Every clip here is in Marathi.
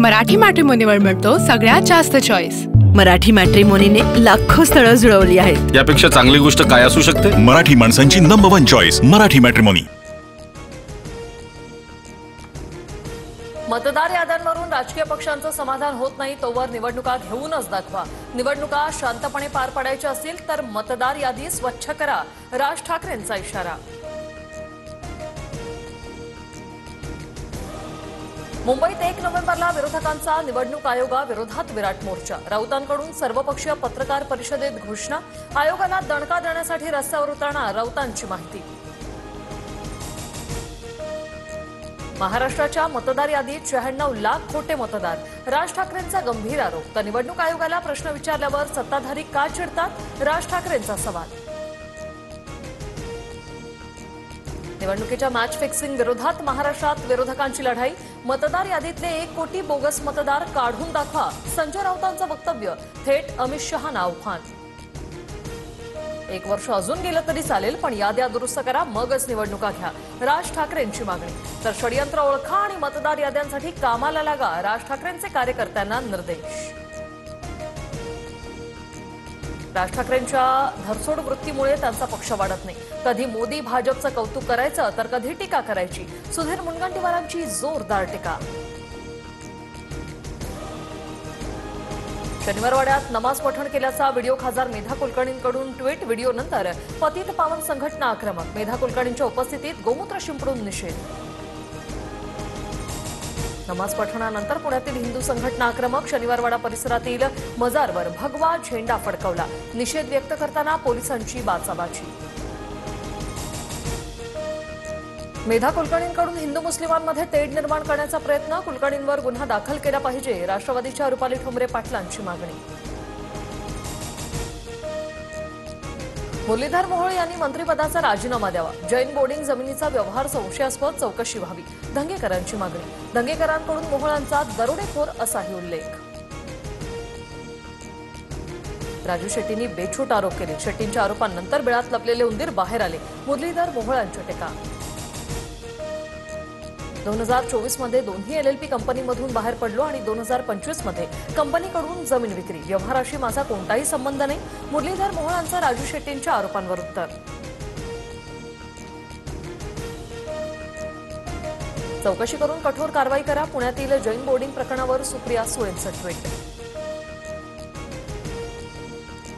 मराठी मॅट्रिमोनीवर मिळतो सगळ्यात जास्त चॉईस। मराठी मॅट्रिमोनीने लाखो स्थळं जुळवली आहेत। यापेक्षा चांगली गोष्ट काय असू शकते? मराठी माणसांची नंबर 1 चॉईस मराठी मॅट्रिमोनी। मतदार याद्यांवरून राजकीय पक्षांचं समाधान होत नाही तोवर निवडणुका घेऊनच दाखवा। निवडणुका शांतपणे पार पाडायच्या असतील तर मतदार यादी स्वच्छ करा, राज ठाकरेंचा इशारा। मुंबईत 1 नोव्हेंबरला विरोधकांचा निवडणूक आयोगाविरोधात विराट मोर्चा। राऊतांकडून सर्वपक्षीय पत्रकार परिषदेत घोषणा। आयोगाला दणका देण्यासाठी रस्त्यावर उतरणार राऊतांची माहिती। महाराष्ट्राच्या मतदार यादीत 96 लाख खोटे मतदार, राज ठाकरेंचा गंभीर आरोप। तर निवडणूक आयोगाला प्रश्न विचारल्यावर सत्ताधारी का चिडतात, राज ठाकरेंचा सवाल। निवडणुकीच्या मॅच फिक्सिंग विरोधात महाराष्ट्रात विरोधकांची लढाई। मतदार यादीतले 1 कोटी बोगस मतदार काढून दाखवा, संजय राऊतांचं वक्तव्य। थेट अमित शहांना आव्हान। 1 वर्ष अजून गेलं तरी चालेल, पण याद्या दुरुस्त करा मगच निवडणुका घ्या, राज ठाकरेंची मागणी। तर षडयंत्र ओळखा आणि मतदार याद्यांसाठी कामाला लागा, राज ठाकरेंचे कार्यकर्त्यांना निर्देश। राज ठाकरेंच्या धरसोड वृत्तीमुळे त्यांचा पक्ष वाढत नाही। कधी मोदी भाजपचं कौतुक करायचं तर कधी टीका करायची। सुधीर मुनगंटीवारांची जोरदार टीका। शनिवारवाड्यात नमाज पठण केल्याचा व्हिडिओ खासदार मेधा कुलकर्णींकडून ट्विट। व्हिडिओनंतर पतित पावन संघटना आक्रमक। मेधा कुलकर्णींच्या उपस्थितीत गोमूत्र शिंपडून निषेध। नमाज पठणानंतर पुण्यातील हिंदू संघटना आक्रमक। शनिवारवाडा परिसरातील मजारवर भगवा झेंडा फडकवला। निषेध व्यक्त करताना पोलिसांची बाचाबाची। मेधा कुलकर्णींकडून हिंदू मुस्लिमांमध्ये तेढ निर्माण करण्याचा प्रयत्न। कुलकर्णींवर गुन्हा दाखल केला पाहिजे, राष्ट्रवादीच्या रुपाली ठोंबरे पाटलांची मागणी। मुरलीधर मोहोळ यांनी मंत्रिपदाचा राजीनामा द्यावा। जैन बोर्डिंग जमिनीचा व्यवहार संशयास्पद, चौकशी व्हावी, धंगेकरांची मागणी। धंगेकरांकडून मोहोळांचा दरोडेखोर असाही उल्लेख। राजू शेट्टींनी बेछूट आरोप केले। शेट्टींच्या आरोपांनंतर बिळात लपलेले उंदीर बाहेर आले, मुरलीधर मोहोळांची टीका। 2024 मध्ये दोन्ही एलएलपी कंपनीमधून बाहेर पडलो आणि 2025 मध्ये कंपनीकडून जमीन विक्री, व्यवहाराशी माझा कोणताही संबंध नाही, मुरलीधर मोहोळांचं राजू शेट्टींच्या आरोपांवर उत्तर। चौकशी करून कठोर कारवाई करा, पुण्यातील जैन बोर्डिंग प्रकरणावर सुप्रिया सुळेंचं ट्विट।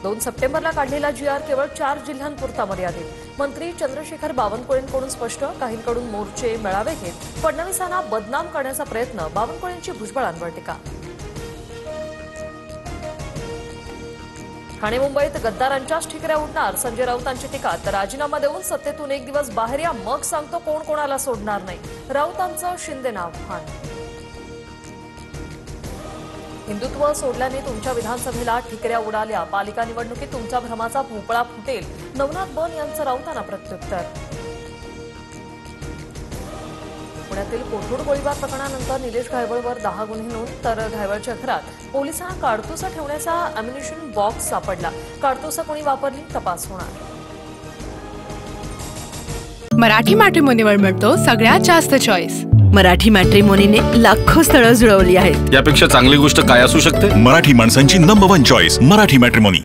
2 सप्टेंबरला काढलेला जीआर केवळ 4 जिल्ह्यांपुरता मर्यादित। मंत्री चंद्रशेखर बावनकुळेंकडून स्पष्ट, काहींकडून मोर्चे मेळावे घेत फडणवीसांना बदनाम करण्याचा प्रयत्न। बावनकुळेंची भुजबळांवर टीका। ठाणे मुंबईत गद्दारांच्याच ठिकऱ्या उडणार, संजय राऊतांची टीका। तर राजीनामा देऊन सत्तेतून 1 दिवस बाहेर या, मग सांगतो कोण कोणाला सोडणार नाही, राऊतांचं शिंदेना आव्हान। हिंदुत्व सोडल्याने तुमच्या विधानसभेला ठिकऱ्या उडाल्या, पालिका निवडणुकीत तुमच्या भ्रमाचा भोपळा फुटेल, नवनाथ बन यांचं राऊतांना प्रत्युत्तर। पुण्यातील कोथरूड गोळीबार प्रकरणानंतर निलेश घायवळवर 10 गुन्हे नोंद। तर घायवळच्या घरात पोलिसांना काडतुसं ठेवण्याचा अम्युनिशन बॉक्स सापडला। काडतुसं कोणी वापरली, तपास होणार। मराठी मॅट्रिमोनीवर मिळतो सगळ्यात जास्त चॉईस। मराठी मॅट्रिमोनीने लाखो स्थळं जुळवली आहेत। यापेक्षा चांगली गोष्ट काय असू शकते? मराठी माणसांची नंबर 1 चॉईस मराठी मॅट्रिमोनी।